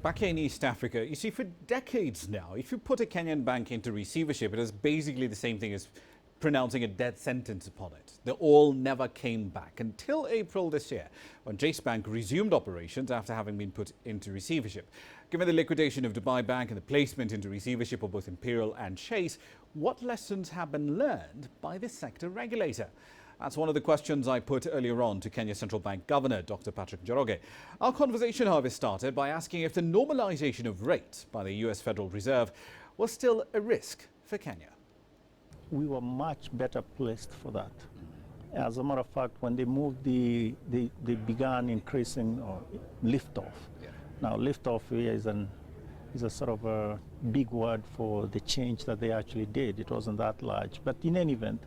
Back in East Africa, you see, for decades now, if you put a Kenyan bank into receivership, it is basically the same thing as pronouncing a death sentence upon it. The all never came back until April this year, when Chase Bank resumed operations after having been put into receivership. Given the liquidation of Dubai Bank and the placement into receivership of both Imperial and Chase, what lessons have been learned by the sector regulator? That's one of the questions I put earlier on to Kenya Central Bank Governor Dr. Patrick Njoroge. Our conversation, however, started by asking if the normalization of rates by the US Federal Reserve was still a risk for Kenya. We were much better placed for that. As a matter of fact, when they moved, they began increasing liftoff. Yeah. Now, liftoff is a sort of a big word for the change that they actually did. It wasn't that large, but in any event,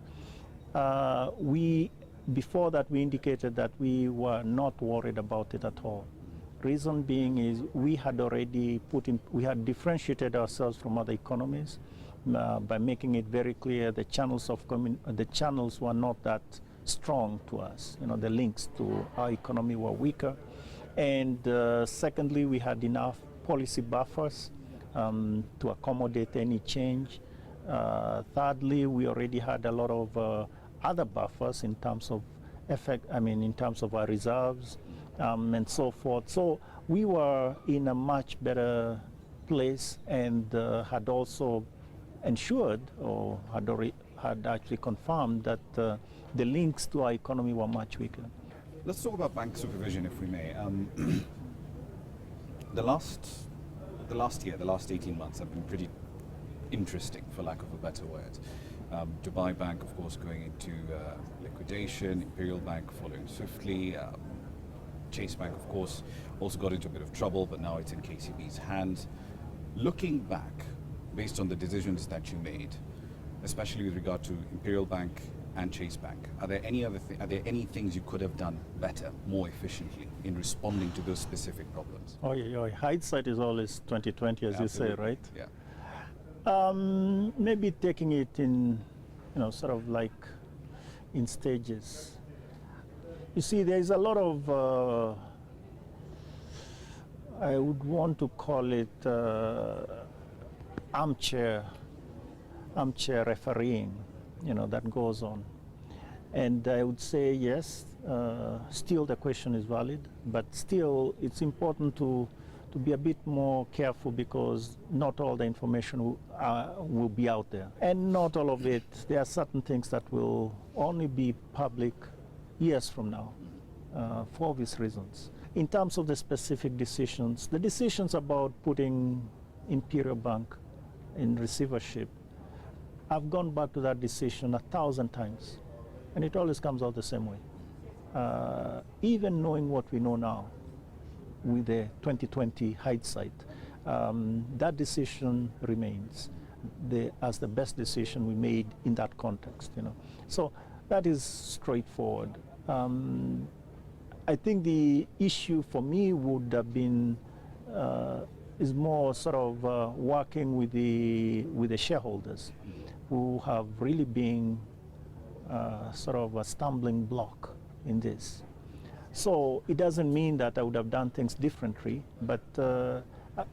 before that we indicated that we were not worried about it at all. Reason being is we had already we had differentiated ourselves from other economies by making it very clear the channels were not that strong to us. You know, the links to our economy were weaker, and secondly, we had enough policy buffers to accommodate any change. Thirdly, we already had a lot of other buffers in terms of in terms of our reserves and so forth. So we were in a much better place and had also ensured or had actually confirmed that the links to our economy were much weaker. Let's talk about bank supervision, if we may. The last 18 months have been pretty interesting, for lack of a better word. Dubai Bank, of course, going into liquidation, Imperial Bank following swiftly, Chase Bank, of course, also got into a bit of trouble, but now it's in KCB's hands. Looking back, based on the decisions that you made, especially with regard to Imperial Bank and Chase Bank, are there any things you could have done better, more efficiently in responding to those specific problems? Oh yeah, hindsight is always 20/20, as Absolutely. you say, right? Yeah. Maybe taking it in, sort of like in stages. You see, there is a lot of, I would want to call it armchair refereeing, that goes on. And I would say, yes, still the question is valid, but still it's important to be a bit more careful because not all the information will be out there. And not all of it. There are certain things that will only be public years from now for obvious reasons. In terms of the specific decisions, the decisions about putting Imperial Bank in receivership, I've gone back to that decision 1,000 times, and it always comes out the same way. Even knowing what we know now, with the 2020 hindsight, that decision remains as the best decision we made in that context. So that is straightforward. I think the issue for me would have been is more sort of working with the shareholders, who have really been sort of a stumbling block in this. So it doesn't mean that I would have done things differently, but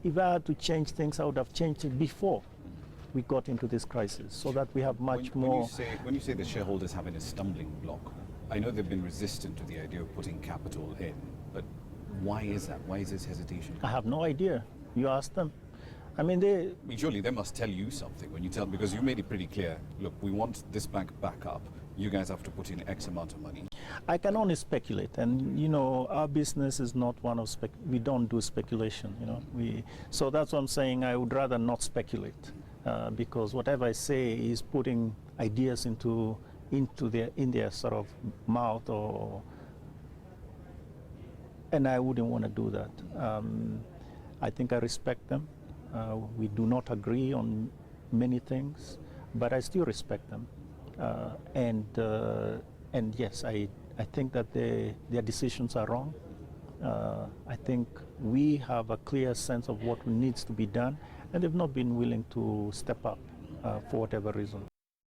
if I had to change things, I would have changed it before we got into this crisis, so that we have much more. When you say the shareholders having a stumbling block, I know they've been resistant to the idea of putting capital in, but why is that? Why is this hesitation? I have no idea. You ask them. I mean, surely they must tell you something when you tell, because you made it pretty clear, look, we want this bank back up. You guys have to put in X amount of money. I can only speculate, and our business is not one of we don't do speculation. So that's what I'm saying. I would rather not speculate because whatever I say is putting ideas in their sort of mouth, and I wouldn't want to do that. I think I respect them. We do not agree on many things, but I still respect them. And yes, I think that their decisions are wrong. I think we have a clear sense of what needs to be done, and they've not been willing to step up for whatever reason.